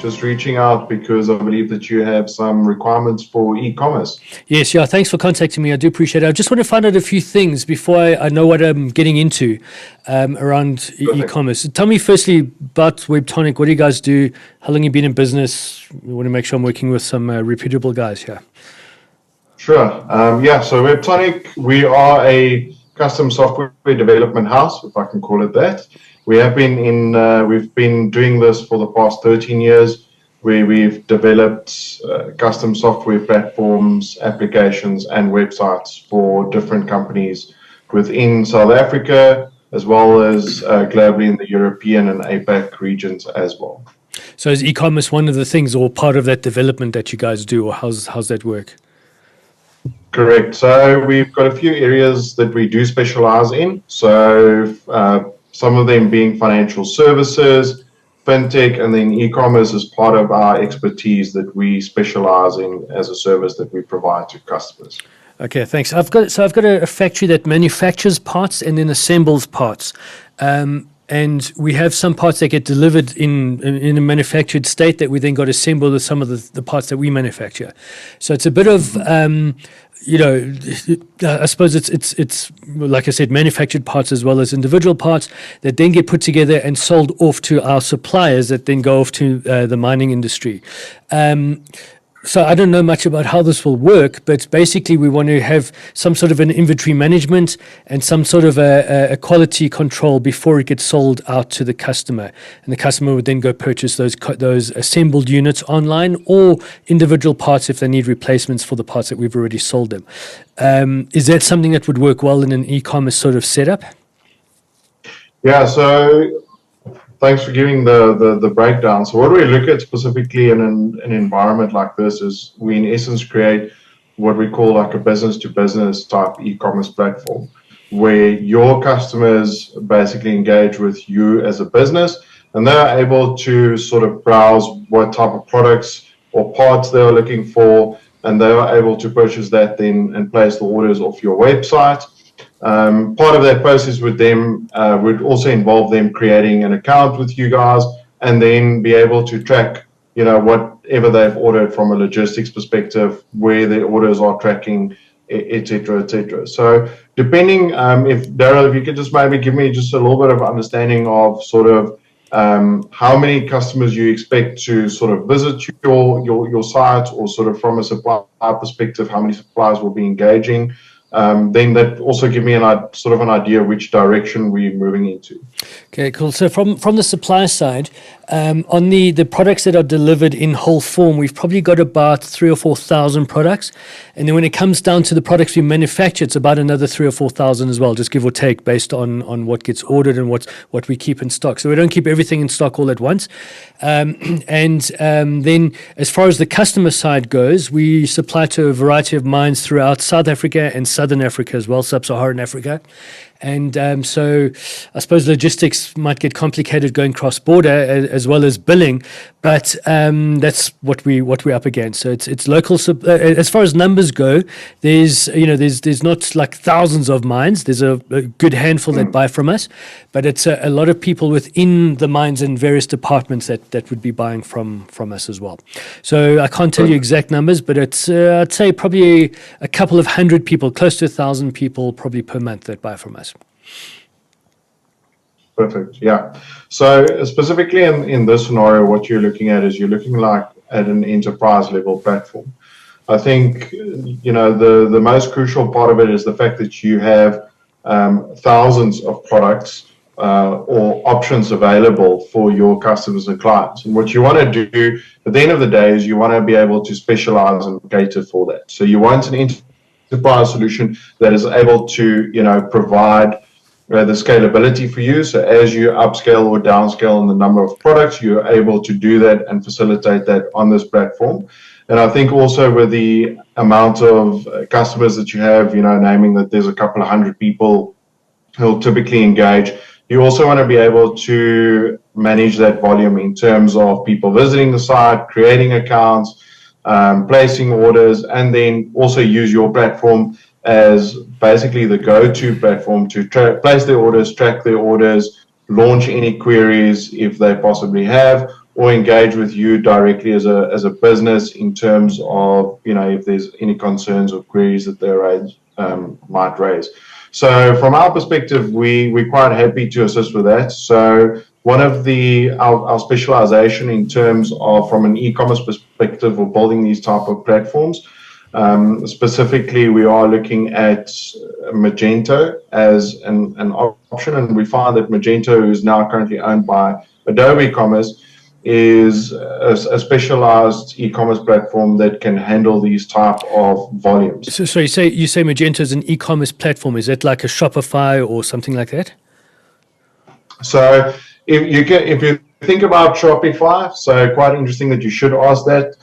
just reaching out because I believe that you have some requirements for e-commerce. Yes, yeah. Thanks for contacting me. I do appreciate it. I just want to find out a few things before I know what I'm getting into around e-commerce. Tell me firstly about Webtonic. What do you guys do? How long have you been in business? We want to make sure I'm working with some reputable guys here. Sure. So Webtonic, we are a custom software development house, if I can call it that. We've been doing this for the past 13 years, where we've developed custom software platforms, applications, and websites for different companies within South Africa, as well as globally in the European and APAC regions as well. So is e-commerce one of the things or part of that development that you guys do, or how's that work? Correct. So we've got a few areas that we do specialize in. So some of them being financial services, fintech, and then e-commerce is part of our expertise that we specialize in as a service that we provide to customers. Okay, thanks. I've got a factory that manufactures parts and then assembles parts. And we have some parts that get delivered in a manufactured state that we then got assembled with some of the parts that we manufacture. So it's a bit of I suppose it's like I said, manufactured parts as well as individual parts that then get put together and sold off to our suppliers that then go off to the mining industry. So I don't know much about how this will work, but basically we want to have some sort of an inventory management and some sort of a quality control before it gets sold out to the customer. And the customer would then go purchase those assembled units online or individual parts if they need replacements for the parts that we've already sold them. Is that something that would work well in an e-commerce sort of setup? Yeah, so thanks for giving the breakdown. So what we look at specifically in an environment like this is we in essence create what we call like a business-to-business type e-commerce platform where your customers basically engage with you as a business and they're able to sort of browse what type of products or parts they are looking for, and they are able to purchase that then and place the orders off your website. Part of that process with them would also involve them creating an account with you guys and then be able to track, whatever they've ordered from a logistics perspective, where their orders are tracking, et cetera, et cetera. So depending, if Daryl, if you could just maybe give me just a little bit of understanding of sort of how many customers you expect to sort of visit your site, or sort of from a supplier perspective, how many suppliers will be engaging. Then that also give me an idea which direction we're moving into. Okay, cool. So from the supply side, on the products that are delivered in whole form, we've probably got about 3,000 or 4,000 products. And then when it comes down to the products we manufacture, it's about another 3,000 or 4,000 as well, just give or take based on what gets ordered and what we keep in stock. So we don't keep everything in stock all at once. Then as far as the customer side goes, we supply to a variety of mines throughout South Africa and Southern Africa as well, Sub-Saharan Africa. And so I suppose logistics might get complicated going cross-border as well as billing, but that's what we're up against. So it's local. As far as numbers go, there's not like thousands of mines. There's a good handful that buy from us, but it's a lot of people within the mines and various departments that would be buying from us as well. So I can't tell you exact numbers, but it's I'd say probably a couple of hundred people, close to 1,000 people probably per month that buy from us. Perfect. Yeah. So specifically in this scenario, what you're looking at is you're looking like at an enterprise level platform. I think, the most crucial part of it is the fact that you have thousands of products or options available for your customers and clients. And what you want to do at the end of the day is you want to be able to specialize and cater for that. So you want an enterprise solution that is able to, provide the scalability for you. So as you upscale or downscale in the number of products, you're able to do that and facilitate that on this platform. And I think also with the amount of customers that you have, naming that there's a couple of hundred people who'll typically engage, you also want to be able to manage that volume in terms of people visiting the site, creating accounts, placing orders, and then also use your platform as basically the go-to platform to place their orders, track their orders, launch any queries if they possibly have, or engage with you directly as a business in terms of, if there's any concerns or queries that they might raise. So from our perspective, we're quite happy to assist with that. So one of our specialization in terms of, from an e-commerce perspective, of building these type of platforms, specifically, we are looking at Magento as an option, and we find that Magento, who is now currently owned by Adobe Commerce, is a specialized e-commerce platform that can handle these type of volumes. So you say Magento is an e-commerce platform. Is it like a Shopify or something like that? So if you think about Shopify, so quite interesting that you should ask that.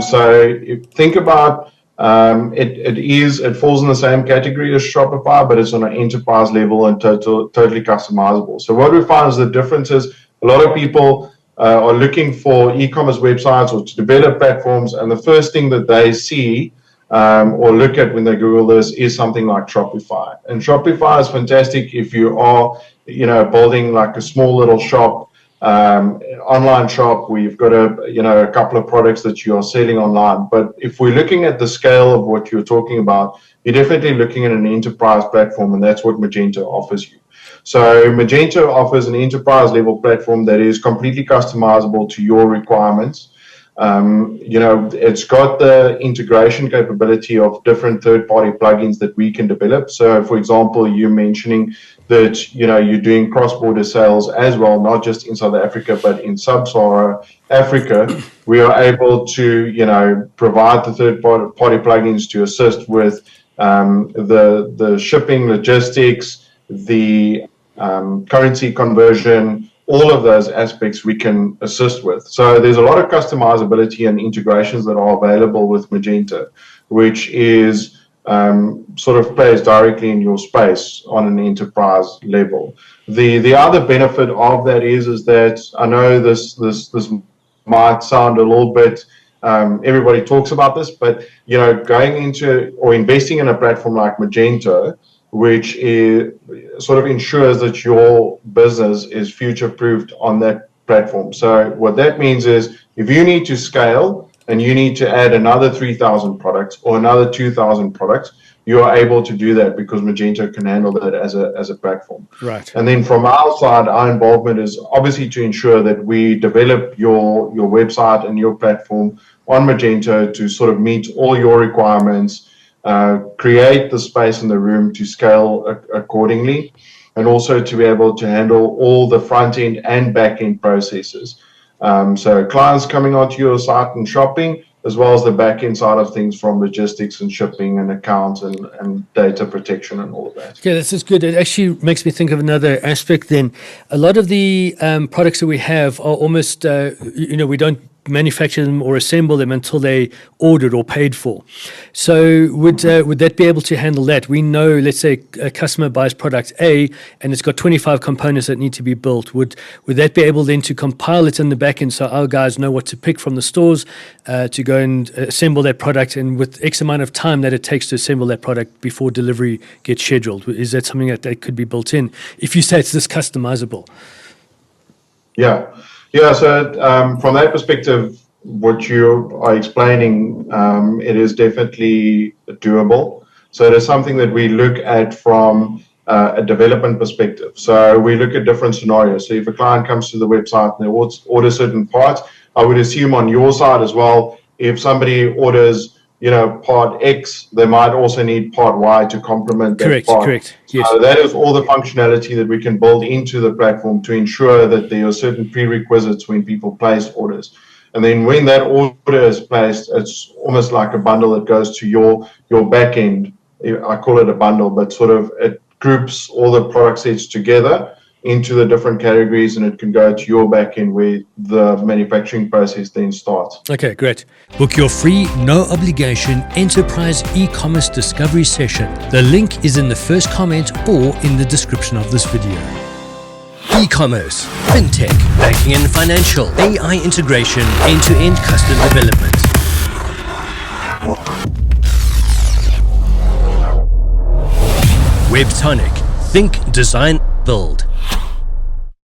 So if think about it falls in the same category as Shopify, but it's on an enterprise level and totally customizable. So what we find is the difference is a lot of people are looking for e-commerce websites or to develop platforms, and the first thing that they see or look at when they Google this is something like Shopify. And Shopify is fantastic if you are, building like a small little shop, online shop where you've got a couple of products that you are selling online. But if we're looking at the scale of what you're talking about, you're definitely looking at an enterprise platform, and that's what Magento offers you. So Magento offers an enterprise level platform that is completely customizable to your requirements. It's got the integration capability of different third-party plugins that we can develop. So, for example, you mentioning that you're doing cross-border sales as well, not just in South Africa but in sub-Saharan Africa. We are able to provide the third-party plugins to assist with the shipping, logistics, the currency conversion. All of those aspects we can assist with. So there's a lot of customizability and integrations that are available with Magento, which is sort of plays directly in your space on an enterprise level. The other benefit of that is that I know this might sound a little bit, everybody talks about this, but going into or investing in a platform like Magento, which sort of ensures that your business is future-proofed on that platform. So what that means is if you need to scale and you need to add another 3,000 products or another 2,000 products, you are able to do that because Magento can handle that as a platform. Right. And then from our side, our involvement is obviously to ensure that we develop your website and your platform on Magento to sort of meet all your requirements, create the space in the room to scale accordingly, and also to be able to handle all the front end and back end processes. So clients coming onto your site and shopping, as well as the back end side of things from logistics and shipping and accounts and data protection and all of that. Okay, this is good. It actually makes me think of another aspect then. A lot of the products that we have are almost, we don't manufacture them or assemble them until they ordered or paid for. So would that be able to handle that? We know, let's say a customer buys product A and it's got 25 components that need to be built. Would that be able then to compile it in the back end so our guys know what to pick from the stores to go and assemble that product, and with X amount of time that it takes to assemble that product before delivery gets scheduled? Is that something that could be built in if you say it's this customizable? Yeah, so from that perspective, what you are explaining, it is definitely doable. So it is something that we look at from a development perspective. So we look at different scenarios. So if a client comes to the website and they order certain parts, I would assume on your side as well, if somebody orders part X, they might also need part Y to complement that part. Correct. Yes. So that is all the functionality that we can build into the platform to ensure that there are certain prerequisites when people place orders. And then when that order is placed, it's almost like a bundle that goes to your back end. I call it a bundle, but sort of it groups all the product sets together into the different categories, and it can go to your back end where the manufacturing process then starts. Okay, great. Book your free, no obligation enterprise e-commerce discovery session. The link is in the first comment or in the description of this video. E-commerce, fintech, banking and financial, AI integration, end-to-end custom development. Webtonic. Think, design, build.